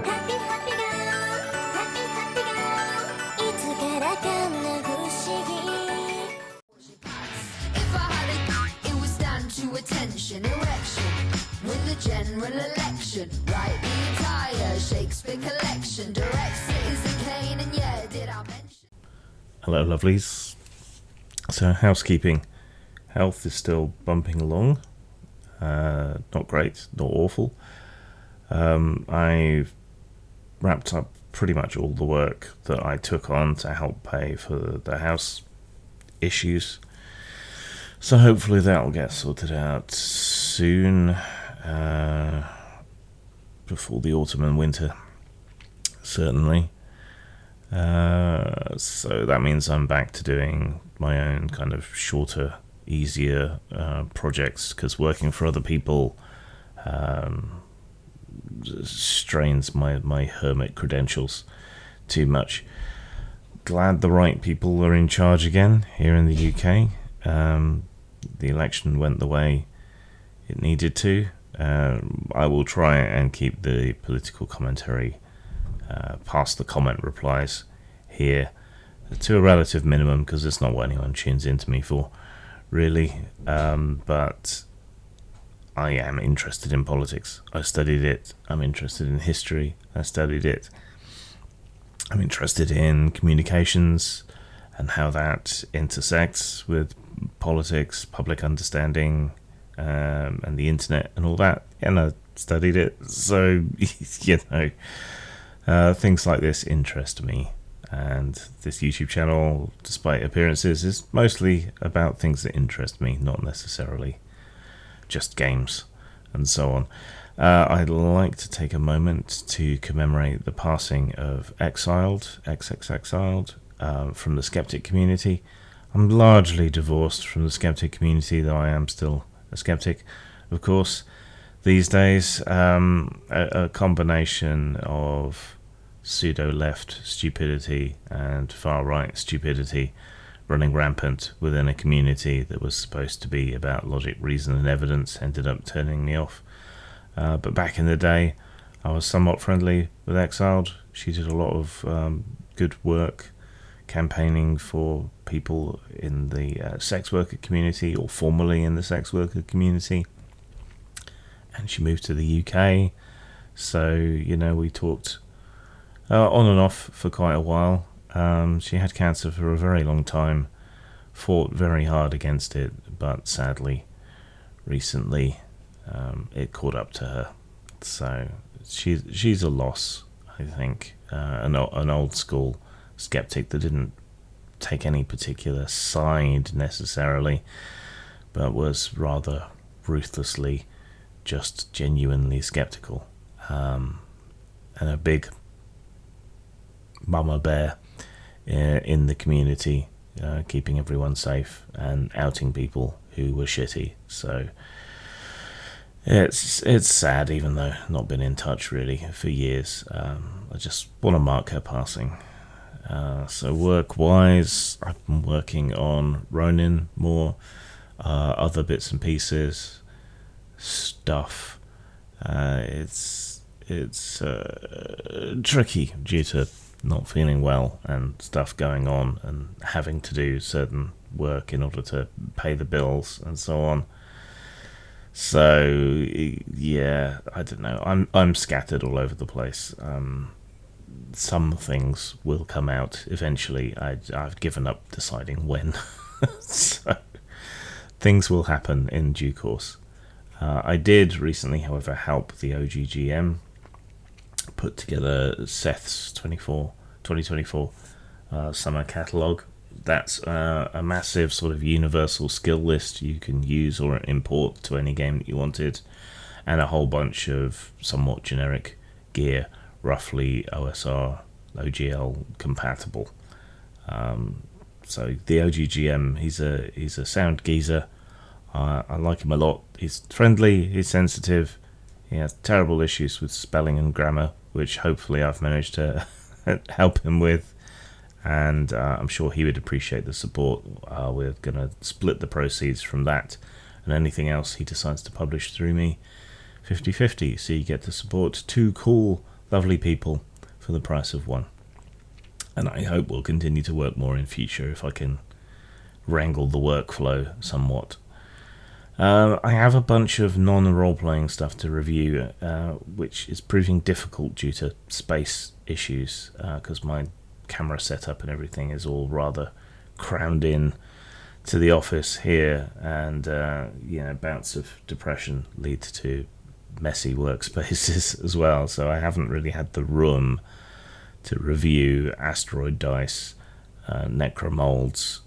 Happy happy girl Happy happy girl いつからかんな不思議 If I had it, it would stand to attention. Erection, win the general election. Write the entire Shakespeare collection. Direct Citizen Kane, and yeah, did I mention? Hello, lovelies. So, housekeeping. Health is still bumping along. Not great, not awful. I've wrapped up pretty much all the work that I took on to help pay for the house issues. So hopefully that'll get sorted out soon, before the autumn and winter, certainly. So that means I'm back to doing my own kind of shorter, easier projects, because working for other people strains my hermit credentials too much. Glad the right people are in charge again here in the UK. The election went the way it needed to. I will try and keep the political commentary past the comment replies here to a relative minimum, because it's not what anyone tunes into me for, really. But I am interested in politics. I studied it. I'm interested in history. I studied it. I'm interested in communications and how that intersects with politics, public understanding, and the internet and all that. And I studied it. So, things like this interest me. And this YouTube channel, despite appearances, is mostly about things that interest me, not necessarily just games and so on. I'd like to take a moment to commemorate the passing of Exiled, Exiled, from the skeptic community. I'm largely divorced from the skeptic community, though I am still a skeptic, of course. These days, a combination of pseudo-left stupidity and far-right stupidity running rampant within a community that was supposed to be about logic, reason and evidence ended up turning me off. But back in the day, I was somewhat friendly with Exiled. She did a lot of good work campaigning for people in the sex worker community, or formerly in the sex worker community. And she moved to the UK. So, we talked on and off for quite a while. She had cancer for a very long time, fought very hard against it, but sadly, recently, it caught up to her. So she's a loss, I think. An old school skeptic that didn't take any particular side necessarily, but was rather ruthlessly just genuinely skeptical, and a big mama bear in the community, keeping everyone safe and outing people who were shitty. So it's sad, even though I've not been in touch really for years. I just want to mark her passing. So work-wise, I've been working on Ronin more, other bits and pieces, stuff. It's tricky due to not feeling well and stuff going on and having to do certain work in order to pay the bills and so on. So yeah, I don't know. I'm scattered all over the place. Some things will come out eventually. I've given up deciding when. So things will happen in due course. I did recently, however, help the OGGM put together Seth's 2024 summer catalogue. That's a massive sort of universal skill list you can use or import to any game that you wanted, and a whole bunch of somewhat generic gear, roughly OSR, OGL compatible. So the OGGM, he's a sound geezer. I like him a lot. He's friendly, he's sensitive. He has terrible issues with spelling and grammar, which hopefully I've managed to help him with. And I'm sure he would appreciate the support. We're going to split the proceeds from that and anything else he decides to publish through me 50-50. So you get to support two cool lovely people for the price of one. And I hope we'll continue to work more in future if I can wrangle the workflow somewhat. I have a bunch of non-role-playing stuff to review, which is proving difficult due to space issues, because my camera setup and everything is all rather crammed in to the office here, and bouts of depression lead to messy workspaces as well, so I haven't really had the room to review Asteroid Dice, Necromolds,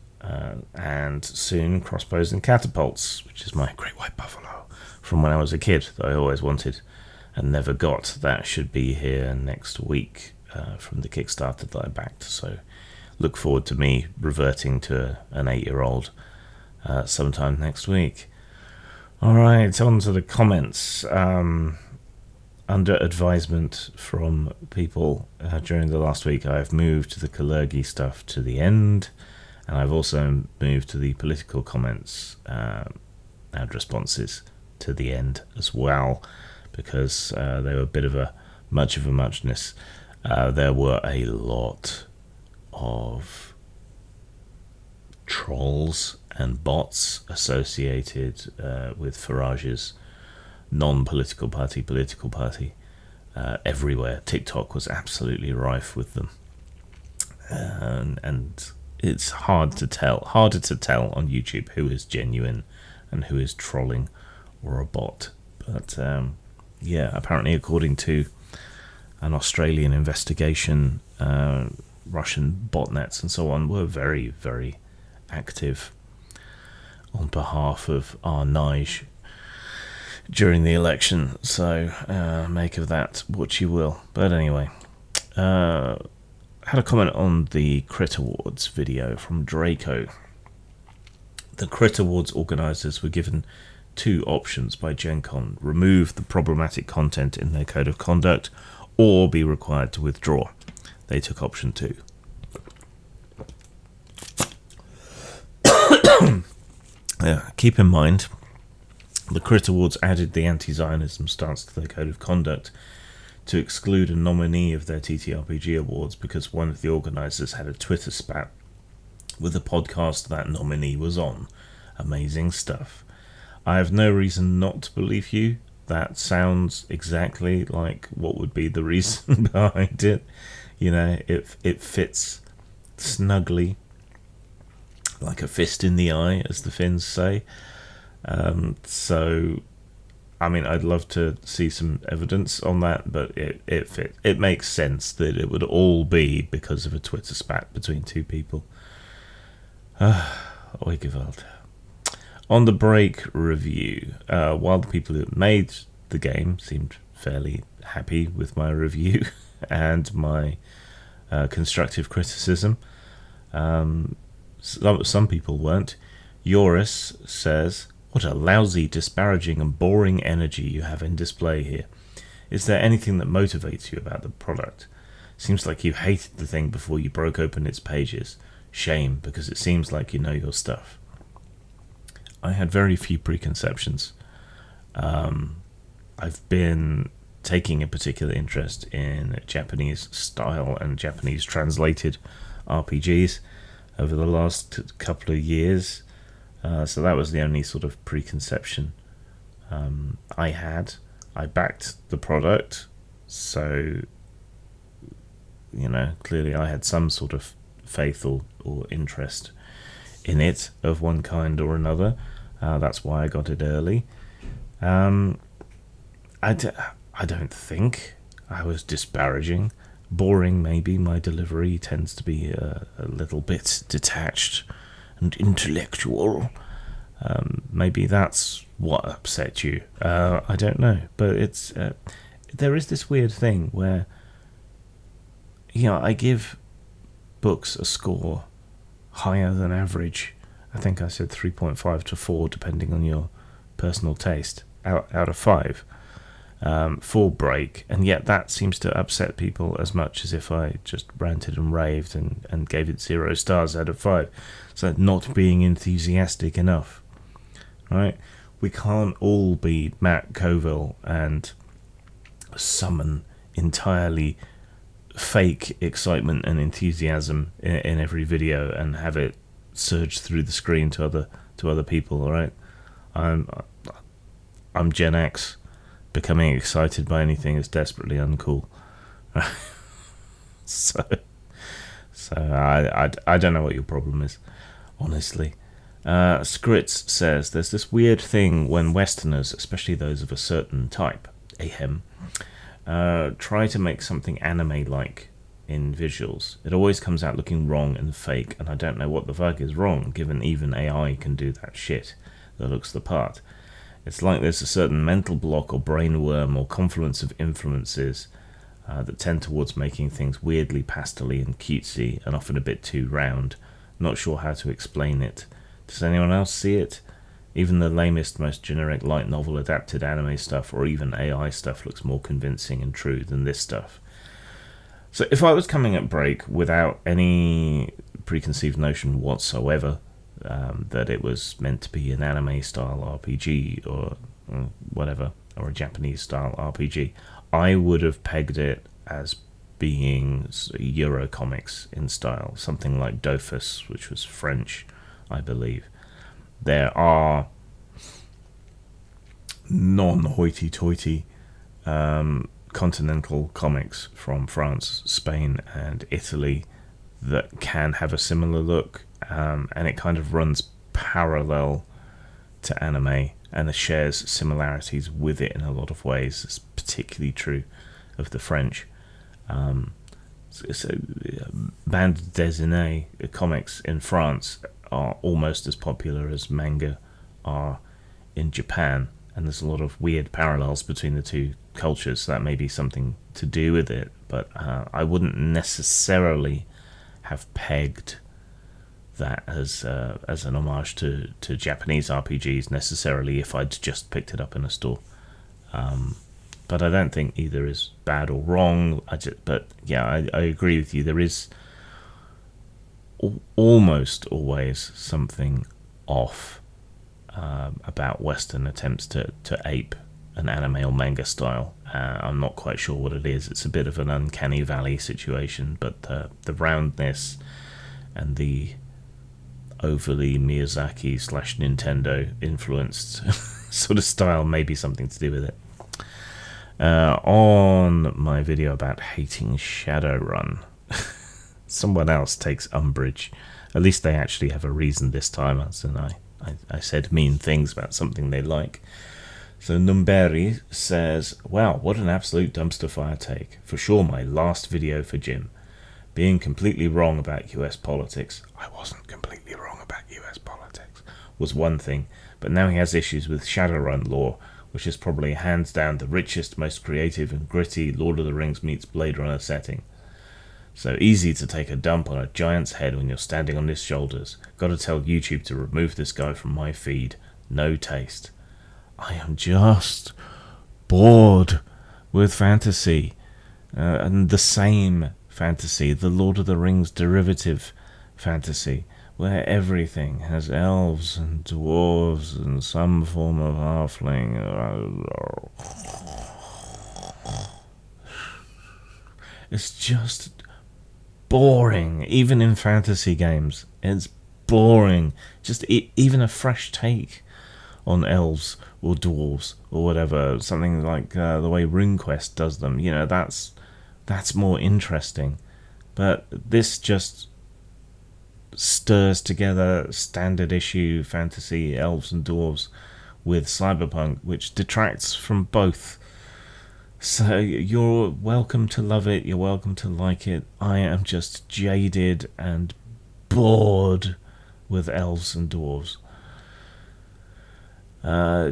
and soon Crossbows and Catapults, which is my Great White Buffalo from when I was a kid that I always wanted and never got. That should be here next week from the Kickstarter that I backed, so look forward to me reverting to an 8-year-old sometime next week. Alright, on to the comments. Under advisement from people during the last week, I've moved the Kalergi stuff to the end, and I've also moved to the political comments and responses to the end as well, because they were a bit of a muchness. There were a lot of trolls and bots associated with Farage's non-political party, political party, everywhere. TikTok was absolutely rife with them, and it's harder to tell on YouTube who is genuine and who is trolling or a bot. But apparently, according to an Australian investigation, Russian botnets and so on were very, very active on behalf of our Nige during the election, so make of that what you will. But anyway, had a comment on the Crit Awards video from Draco. The Crit Awards organisers were given two options by Gen Con: remove the problematic content in their code of conduct or be required to withdraw. They took option 2. Keep in mind, the Crit Awards added the anti-Zionism stance to their code of conduct to exclude a nominee of their TTRPG awards because one of the organisers had a Twitter spat with the podcast that nominee was on. Amazing stuff. I have no reason not to believe you. That sounds exactly like what would be the reason behind it. You know, it fits snugly, like a fist in the eye, as the Finns say. So, I mean, I'd love to see some evidence on that, but it makes sense that it would all be because of a Twitter spat between two people. Oi Gewalt. On the Break review, while the people who made the game seemed fairly happy with my review and my constructive criticism, some people weren't. Joris says, "What a lousy, disparaging and boring energy you have in display here. Is there anything that motivates you about the product? Seems like you hated the thing before you broke open its pages. Shame, because it seems like you know your stuff." I had very few preconceptions. I've been taking a particular interest in Japanese style and Japanese translated RPGs over the last couple of years. So that was the only sort of preconception I had. I backed the product, so, you know, clearly I had some sort of faith or interest in it of one kind or another. That's why I got it early. I don't think I was disparaging. Boring, maybe. My delivery tends to be a little bit detached and intellectual. Maybe that's what upset you. I don't know. But it's there is this weird thing where, you know, I give books a score higher than average. I think I said 3.5 to 4, depending on your personal taste, out of 5 for Break, and yet that seems to upset people as much as if I just ranted and raved and gave it 0 stars out of 5. So not being enthusiastic enough, right? We can't all be Matt Colville and summon entirely fake excitement and enthusiasm in every video and have it surge through the screen to other people. All right, I'm Gen X. Becoming excited by anything is desperately uncool. so I don't know what your problem is, honestly. Skritz says there's this weird thing when Westerners, especially those of a certain type, ahem, try to make something anime-like in visuals. It always comes out looking wrong and fake, and I don't know what the fuck is wrong, given even AI can do that shit that looks the part. It's like there's a certain mental block or brainworm or confluence of influences that tend towards making things weirdly pastel-y and cutesy and often a bit too round. Not sure how to explain it. Does anyone else see it? Even the lamest, most generic light novel adapted anime stuff or even AI stuff looks more convincing and true than this stuff. So if I was coming at Break without any preconceived notion whatsoever that it was meant to be an anime-style RPG or whatever, or a Japanese-style RPG, I would have pegged it as being Euro comics in style, something like Dofus, which was French, I believe. There are non-hoity-toity continental comics from France, Spain, and Italy that can have a similar look, and it kind of runs parallel to anime and it shares similarities with it in a lot of ways. It's particularly true of the French. Bande dessinée comics in France are almost as popular as manga are in Japan, and there's a lot of weird parallels between the two cultures, so that may be something to do with it, but I wouldn't necessarily have pegged that as an homage to Japanese RPGs necessarily if I'd just picked it up in a store. But I don't think either is bad or wrong. But yeah, I agree with you. There is almost always something off about Western attempts to ape an anime or manga style. I'm not quite sure what it is. It's a bit of an uncanny valley situation, but the roundness and the overly Miyazaki / Nintendo influenced sort of style may be something to do with it. On my video about hating Shadowrun, someone else takes umbrage. At least they actually have a reason this time, as in I said mean things about something they like. So Numberi says, wow, what an absolute dumpster fire take. For sure my last video for Jim. Being completely wrong about US politics, I wasn't completely wrong about US politics, was one thing, but now he has issues with Shadowrun lore, which is probably hands down the richest, most creative and gritty Lord of the Rings meets Blade Runner setting. So easy to take a dump on a giant's head when you're standing on his shoulders. Gotta tell YouTube to remove this guy from my feed. No taste. I am just bored with fantasy. And the same fantasy, the Lord of the Rings derivative fantasy, where everything has elves and dwarves and some form of halfling. It's just boring, even in fantasy games. It's boring. Just even a fresh take on elves or dwarves or whatever, something like the way RuneQuest does them, that's more interesting. But this just stirs together standard issue fantasy elves and dwarves with cyberpunk, which detracts from both. So you're welcome to love it, you're welcome to like it. I am just jaded and bored with elves and dwarves.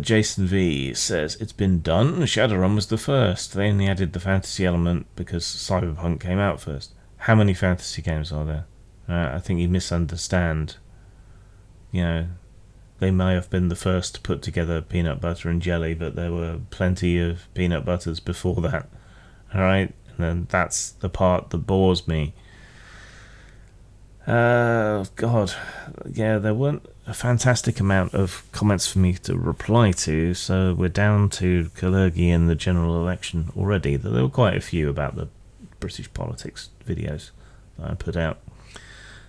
Jason V says, it's been done. Shadowrun was the first. They only added the fantasy element because Cyberpunk came out first. How many fantasy games are there? I think you misunderstand. They may have been the first to put together peanut butter and jelly, but there were plenty of peanut butters before that. Alright? And then that's the part that bores me. God. Yeah, there weren't a fantastic amount of comments for me to reply to, so we're down to Kalergi and the general election already. There were quite a few about the British politics videos that I put out.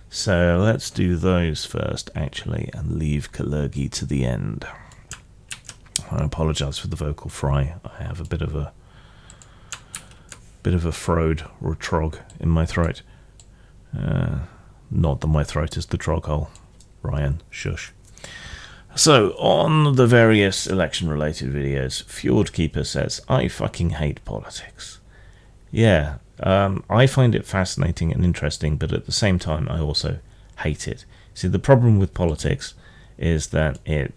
So let's do those first, actually, and leave Kalergi to the end. I apologise for the vocal fry. I have a bit of a frode or a trog in my throat. Not that my throat is the trog hole. Ryan, shush. So, on the various election-related videos, Fjordkeeper says, I fucking hate politics. Yeah, I find it fascinating and interesting, but at the same time, I also hate it. See, the problem with politics is that it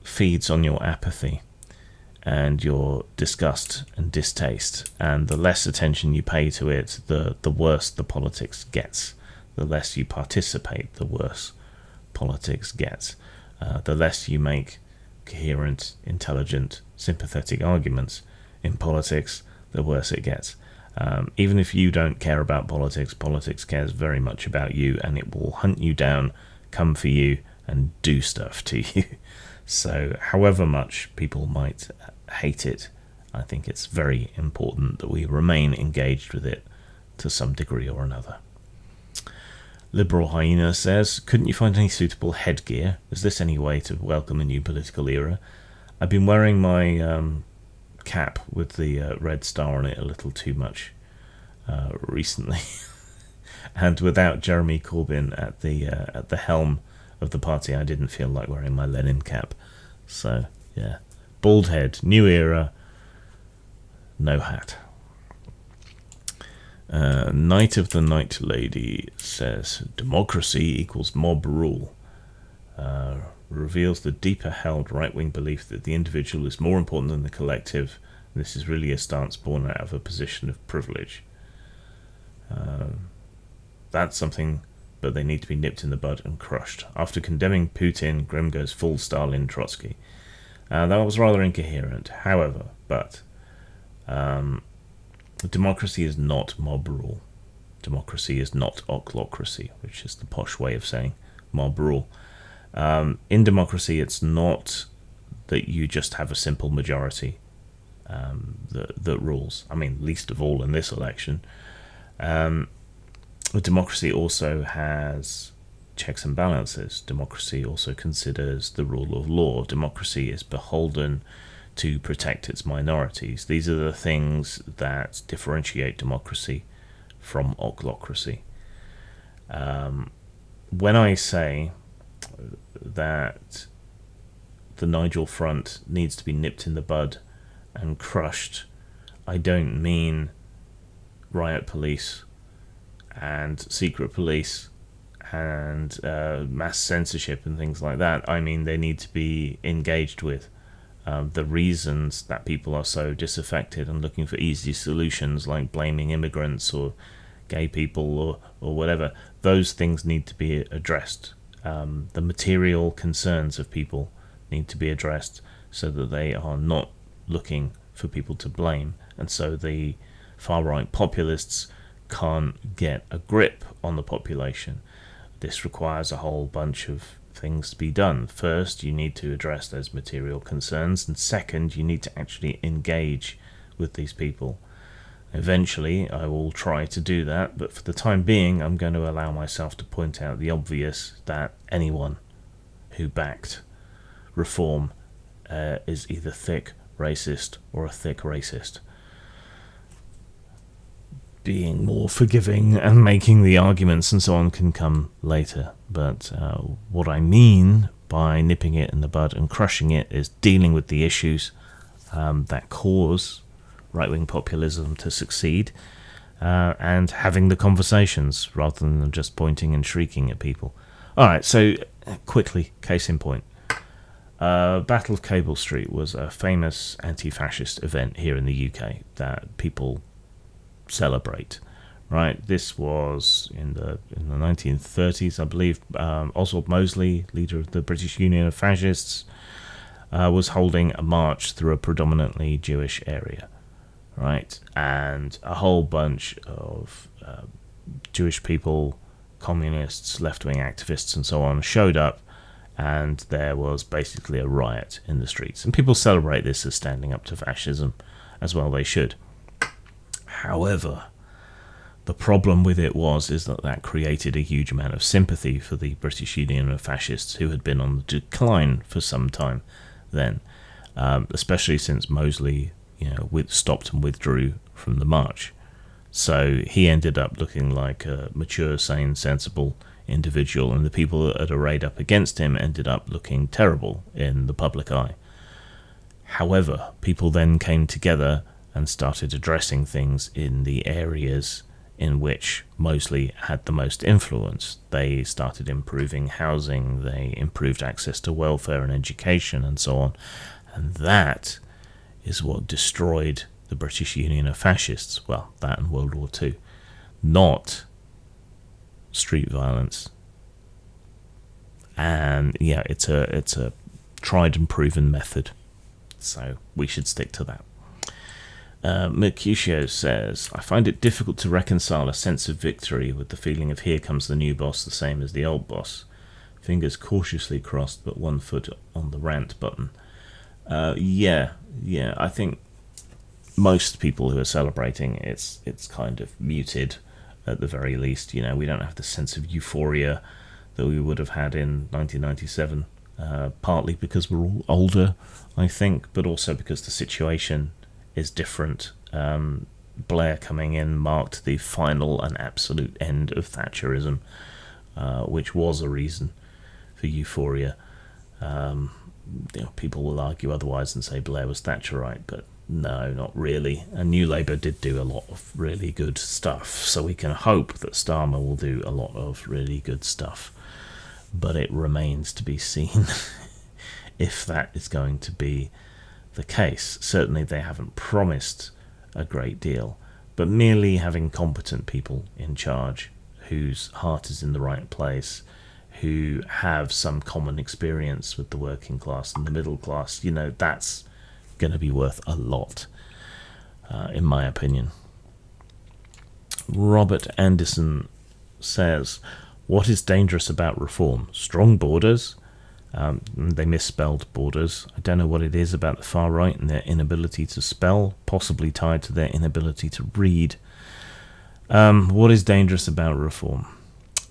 feeds on your apathy and your disgust and distaste, and the less attention you pay to it, the worse the politics gets. The less you participate, the worse politics gets. The less you make coherent, intelligent, sympathetic arguments in politics, the worse it gets. Even if you don't care about politics, politics cares very much about you, and it will hunt you down, come for you, and do stuff to you. So, however much people might hate it, I think it's very important that we remain engaged with it to some degree or another. Liberal Hyena says, couldn't you find any suitable headgear? Is this any way to welcome a new political era? I've been wearing my cap with the red star on it a little too much recently. And without Jeremy Corbyn at the helm of the party, I didn't feel like wearing my Lenin cap. So, yeah. Bald head, new era, no hat. Night of the Night Lady says, democracy equals mob rule. Reveals the deeper held right-wing belief that the individual is more important than the collective. This is really a stance born out of a position of privilege. That's something, but they need to be nipped in the bud and crushed. After condemning Putin, Grimm goes full Stalin Trotsky. That was rather incoherent. However, democracy is not mob rule. Democracy is not ochlocracy, which is the posh way of saying mob rule. In democracy, it's not that you just have a simple majority that rules. I mean, least of all in this election. Democracy also has checks and balances. Democracy also considers the rule of law. Democracy is beholden to protect its minorities. These are the things that differentiate democracy from ochlocracy. When I say that the Nigel Front needs to be nipped in the bud and crushed, I don't mean riot police and secret police and mass censorship and things like that. I mean they need to be engaged with. The reasons that people are so disaffected and looking for easy solutions like blaming immigrants or gay people or whatever, those things need to be addressed. The material concerns of people need to be addressed so that they are not looking for people to blame, and so the far-right populists can't get a grip on the population. This requires a whole bunch of things to be done. First, you need to address those material concerns, and second, you need to actually engage with these people. Eventually, I will try to do that, but for the time being, I'm going to allow myself to point out the obvious, that anyone who backed reform is either thick racist or a thick racist. Being more forgiving and making the arguments and so on can come later, but what I mean by nipping it in the bud and crushing it is dealing with the issues that cause right-wing populism to succeed, and having the conversations rather than just pointing and shrieking at people. Alright, so quickly, case in point. Battle of Cable Street was a famous anti-fascist event here in the UK that people celebrate, right? This was in the 1930s, I believe. Oswald Mosley, leader of the British Union of Fascists, was holding a march through a predominantly Jewish area, right? And a whole bunch of Jewish people, communists, left-wing activists and so on showed up and there was basically a riot in the streets. And people celebrate this as standing up to fascism, as well they should. However, the problem with it is that created a huge amount of sympathy for the British Union of Fascists, who had been on the decline for some time then, especially since Mosley, stopped and withdrew from the march. So he ended up looking like a mature, sane, sensible individual, and the people that had arrayed up against him ended up looking terrible in the public eye. However, people then came together and started addressing things in the areas in which Mosley had the most influence. They started improving housing, they improved access to welfare and education and so on. And that is what destroyed the British Union of Fascists. Well, that and World War II. Not street violence. And yeah, it's a tried and proven method. So we should stick to that. Mercutio says, I find it difficult to reconcile a sense of victory with the feeling of here comes the new boss, the same as the old boss. Fingers cautiously crossed, but one foot on the rant button. Yeah, I think most people who are celebrating, it's kind of muted at the very least. We don't have the sense of euphoria that we would have had in 1997, partly because we're all older, I think, but also because the situation is different. Blair coming in marked the final and absolute end of Thatcherism, which was a reason for euphoria. People will argue otherwise and say Blair was Thatcherite, but no, not really. And New Labour did do a lot of really good stuff, so we can hope that Starmer will do a lot of really good stuff. But it remains to be seen if that is going to be the case. Certainly they haven't promised a great deal, but merely having competent people in charge whose heart is in the right place, who have some common experience with the working class and the middle class, that's going to be worth a lot, in my opinion. Robert Anderson says, what is dangerous about reform? Strong borders? They misspelled borders. I don't know what it is about the far right and their inability to spell, possibly tied to their inability to read. What is dangerous about reform?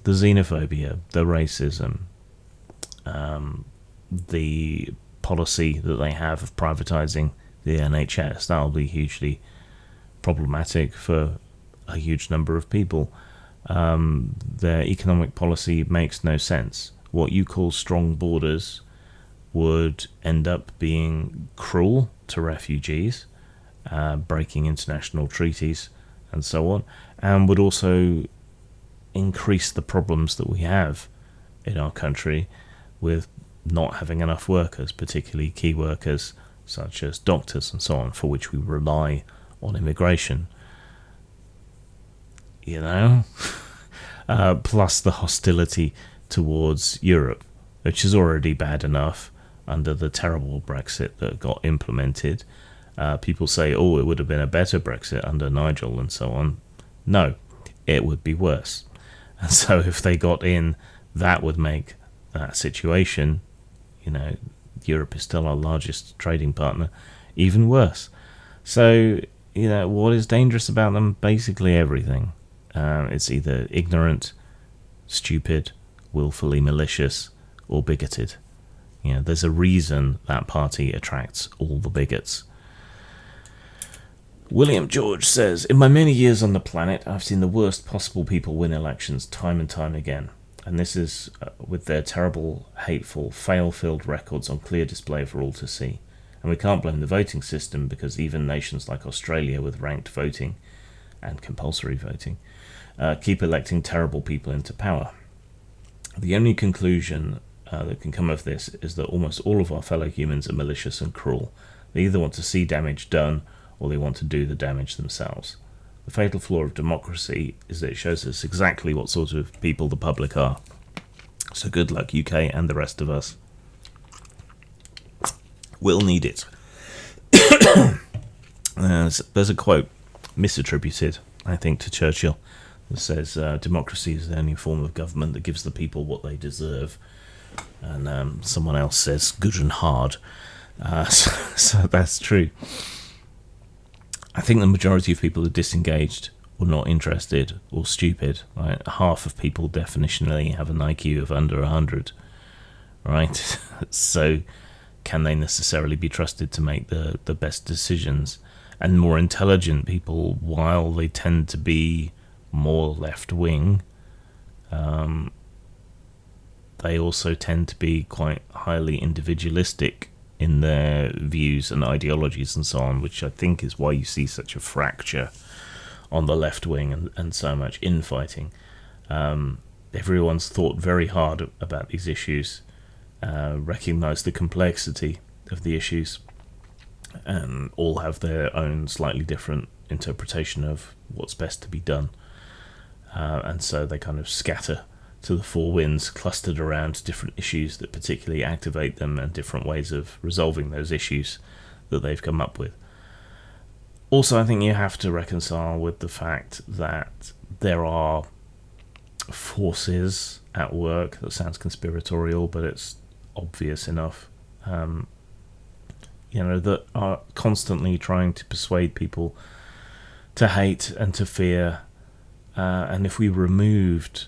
The xenophobia, the racism, the policy that they have of privatising the NHS. That'll be hugely problematic for a huge number of people. Their economic policy makes no sense. What you call strong borders would end up being cruel to refugees, breaking international treaties and so on, and would also increase the problems that we have in our country with not having enough workers, particularly key workers such as doctors and so on, for which we rely on immigration. Plus the hostility towards Europe, which is already bad enough under the terrible Brexit that got implemented. People say, it would have been a better Brexit under Nigel and so on. No, it would be worse. And so if they got in, that would make that situation, Europe is still our largest trading partner, even worse. So, what is dangerous about them? Basically everything. It's either ignorant, stupid, willfully malicious, or bigoted. There's a reason that party attracts all the bigots. William George says, in my many years on the planet, I've seen the worst possible people win elections time and time again. And this is with their terrible, hateful, fail-filled records on clear display for all to see. And we can't blame the voting system, because even nations like Australia with ranked voting and compulsory voting keep electing terrible people into power. The only conclusion that can come of this is that almost all of our fellow humans are malicious and cruel. They either want to see damage done, or they want to do the damage themselves. The fatal flaw of democracy is that it shows us exactly what sort of people the public are. So good luck, UK and the rest of us. We'll need it. There's a quote, misattributed, I think, to Churchill, that says, democracy is the only form of government that gives the people what they deserve. And someone else says good and hard. So that's true. I think the majority of people are disengaged or not interested or stupid. Right? Half of people definitionally have an IQ of under 100. Right? So can they necessarily be trusted to make the best decisions? And more intelligent people, while they tend to be more left-wing, they also tend to be quite highly individualistic in their views and ideologies and so on, which I think is why you see such a fracture on the left wing and so much infighting. Everyone's thought very hard about these issues, recognise the complexity of the issues, and all have their own slightly different interpretation of what's best to be done. And so they kind of scatter to the four winds, clustered around different issues that particularly activate them and different ways of resolving those issues that they've come up with. Also, I think you have to reconcile with the fact that there are forces at work. That sounds conspiratorial, but it's obvious enough. That are constantly trying to persuade people to hate and to fear. And if we removed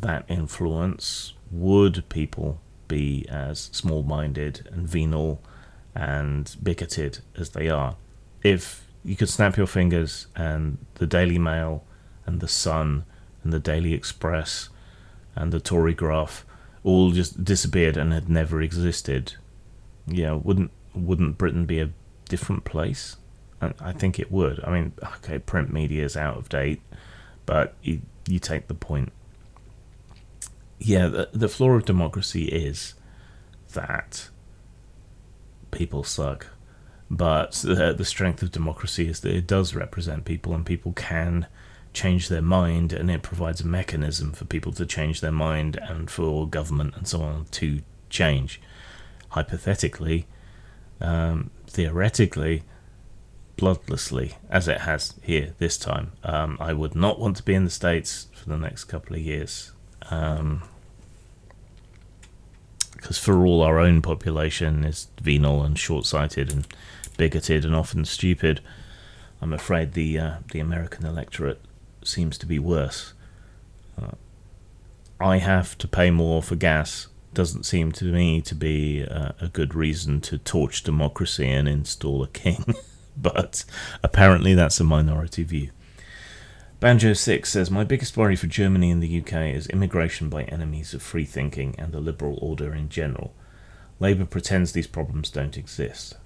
that influence, would people be as small-minded and venal and bigoted as they are? If you could snap your fingers and the Daily Mail and the Sun and the Daily Express and the Tory Graph all just disappeared and had never existed, wouldn't Britain be a different place? I think it would. I mean, okay, print media is out of date, but you take the point. Yeah, the flaw of democracy is that people suck. But the strength of democracy is that it does represent people, and people can change their mind, and it provides a mechanism for people to change their mind and for government and so on to change. Hypothetically, theoretically, bloodlessly, as it has here this time. I would not want to be in the States for the next couple of years. Because for all our own population is venal and short-sighted and bigoted and often stupid, I'm afraid the American electorate seems to be worse. I have to pay more for gas. Doesn't seem to me to be a good reason to torch democracy and install a king, but apparently that's a minority view. Banjo6 says, my biggest worry for Germany and the UK is immigration by enemies of free thinking and the liberal order in general. Labour pretends these problems don't exist.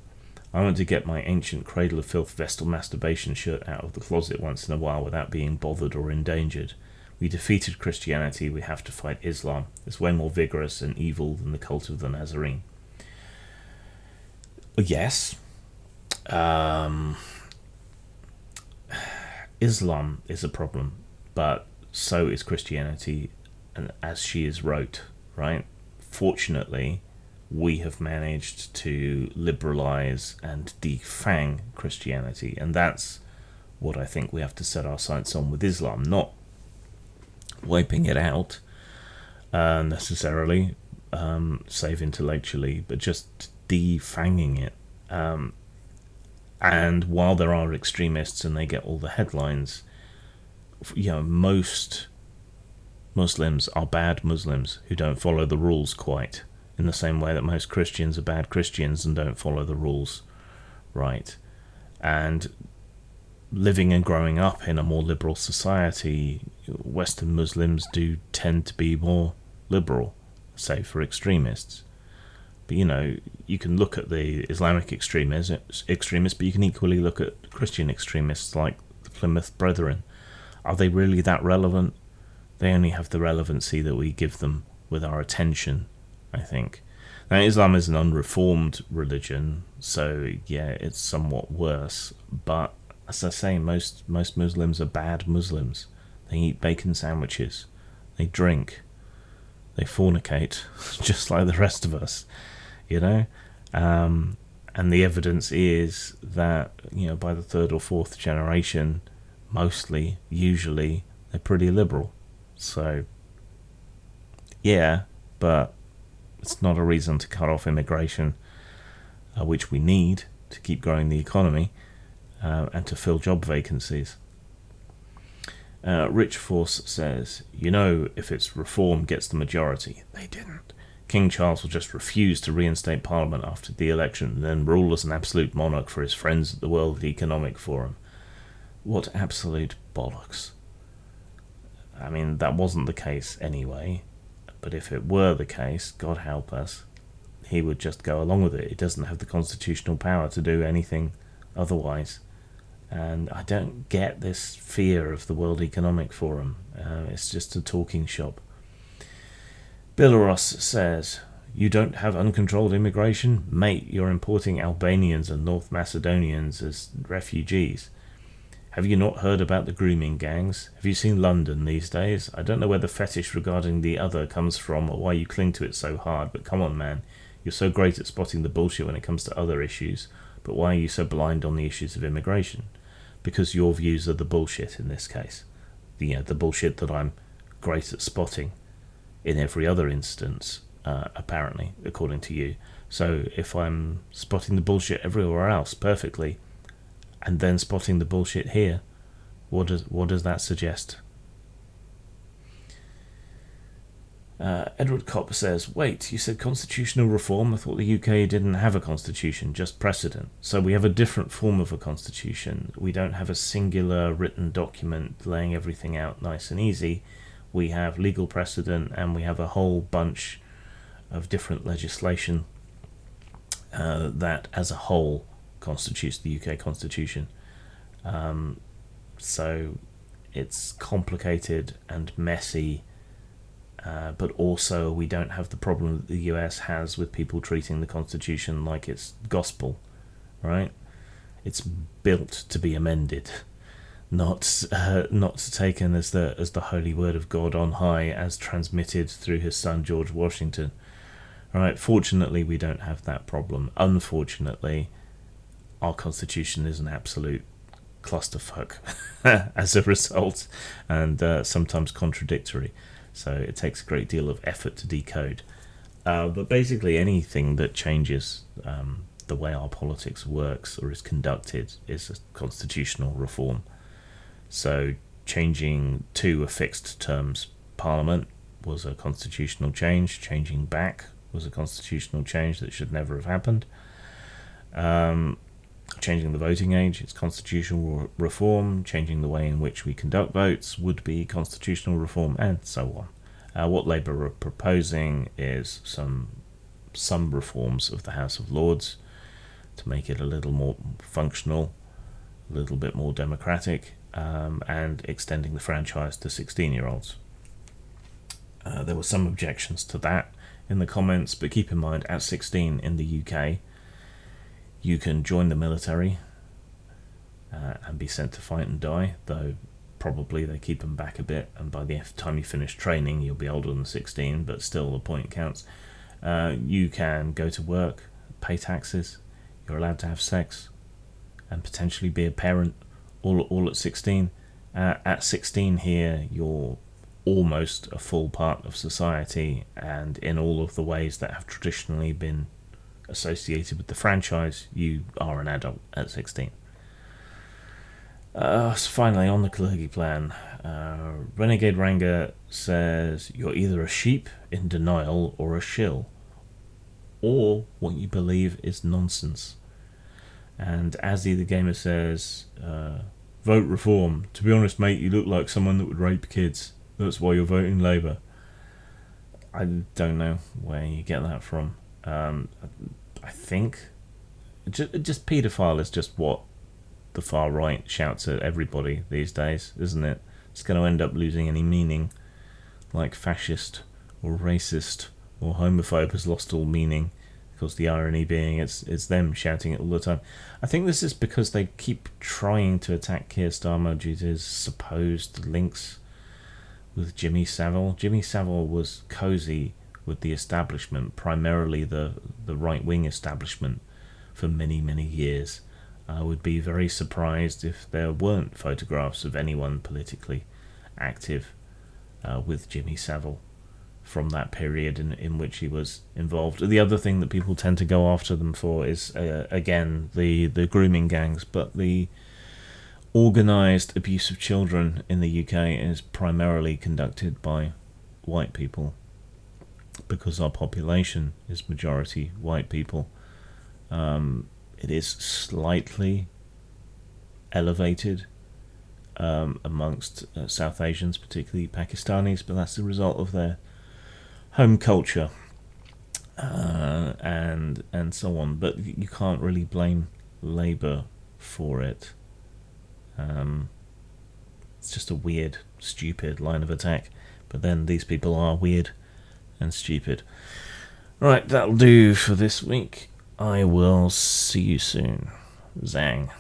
I want to get my ancient Cradle of Filth Vestal masturbation shirt out of the closet once in a while without being bothered or endangered. We defeated Christianity, we have to fight Islam. It's way more vigorous and evil than the cult of the Nazarene. Yes. Islam is a problem, but so is Christianity, and as she is wrote, right? Fortunately, we have managed to liberalize and defang Christianity, and that's what I think we have to set our sights on with Islam, not wiping it out necessarily, save intellectually, but just defanging it. And while there are extremists and they get all the headlines, most Muslims are bad Muslims who don't follow the rules quite, in the same way that most Christians are bad Christians and don't follow the rules right. And living and growing up in a more liberal society, Western Muslims do tend to be more liberal, save for extremists. But you can look at the Islamic extremists, but you can equally look at Christian extremists like the Plymouth Brethren. Are they really that relevant? They only have the relevancy that we give them with our attention, I think. Now, Islam is an unreformed religion, so yeah, it's somewhat worse. But as I say, most Muslims are bad Muslims. They eat bacon sandwiches, they drink, they fornicate, just like the rest of us. And the evidence is that, by the third or fourth generation, usually, they're pretty liberal. So, yeah, but It's not a reason to cut off immigration, which we need to keep growing the economy and to fill job vacancies. Rich Force says, if it's reform gets the majority, they didn't. King Charles will just refuse to reinstate Parliament after the election and then rule as an absolute monarch for his friends at the World Economic Forum. What absolute bollocks. I mean, that wasn't the case anyway, but if it were the case, God help us, he would just go along with it. He doesn't have the constitutional power to do anything otherwise. And I don't get this fear of the World Economic Forum. It's just a talking shop. Belarus says, you don't have uncontrolled immigration? Mate, you're importing Albanians and North Macedonians as refugees. Have you not heard about the grooming gangs? Have you seen London these days? I don't know where the fetish regarding the other comes from or why you cling to it so hard, but come on, man. You're so great at spotting the bullshit when it comes to other issues, but why are you so blind on the issues of immigration? Because your views are the bullshit in this case. The bullshit that I'm great at spotting in every other instance, apparently, according to you. So if I'm spotting the bullshit everywhere else perfectly, and then spotting the bullshit here, what does that suggest? Edward Kopp says, wait, you said constitutional reform? I thought the UK didn't have a constitution, just precedent. So we have a different form of a constitution. We don't have a singular written document laying everything out nice and easy. We have legal precedent, and we have a whole bunch of different legislation that as a whole constitutes the UK constitution. So it's complicated and messy, but also we don't have the problem that the US has with people treating the constitution like it's gospel, right? It's built to be amended, not taken as the holy word of God on high, as transmitted through his son George Washington. Right? Fortunately, we don't have that problem. Unfortunately, our constitution is an absolute clusterfuck as a result, and sometimes contradictory. So it takes a great deal of effort to decode. But basically, anything that changes the way our politics works or is conducted is a constitutional reform. So changing to a fixed terms parliament was a constitutional change. Changing back was a constitutional change that should never have happened. Changing the voting age is constitutional reform. Changing the way in which we conduct votes would be constitutional reform, and so on. What Labour are proposing is some reforms of the House of Lords to make it a little more functional, a little bit more democratic, and extending the franchise to 16-year-olds. There were some objections to that in the comments, but keep in mind, at 16 in the UK, you can join the military and be sent to fight and die, though probably they keep them back a bit, and by the time you finish training, you'll be older than 16, but still the point counts. You can go to work, pay taxes, you're allowed to have sex, and potentially be a parent, all at 16. At 16 here, you're almost a full part of society, and in all of the ways that have traditionally been associated with the franchise, you are an adult at 16. So finally, on the Kalergi plan, Renegade Ranga says, you're either a sheep in denial or a shill, or what you believe is nonsense. And Azzy the Gamer says, vote reform. To be honest, mate, you look like someone that would rape kids. That's why you're voting Labour. I don't know where you get that from. I think just paedophile is just what the far right shouts at everybody these days, isn't it? It's going to end up losing any meaning, like fascist or racist or homophobe has lost all meaning, because the irony being it's them shouting it all the time. I think this is because they keep trying to attack Keir Starmer due to his supposed links with Jimmy Savile. Jimmy Savile was cosy with the establishment, primarily the right-wing establishment, for many, many years. I would be very surprised if there weren't photographs of anyone politically active with Jimmy Savile from that period in which he was involved. The other thing that people tend to go after them for is, again, the grooming gangs, but the organised abuse of children in the UK is primarily conducted by white people, because our population is majority white people. It is slightly elevated amongst South Asians, particularly Pakistanis, but that's the result of their home culture and so on. But you can't really blame Labour for it. It's just a weird, stupid line of attack. But then these people are weird and stupid. Right, that'll do for this week. I will see you soon. Zang.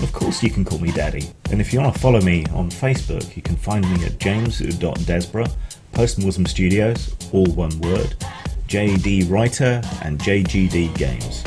Of course you can call me Daddy, and if you want to follow me on Facebook, you can find me at james.desborough, Post-Muslim Studios, all one word, JD Writer and JGD Games.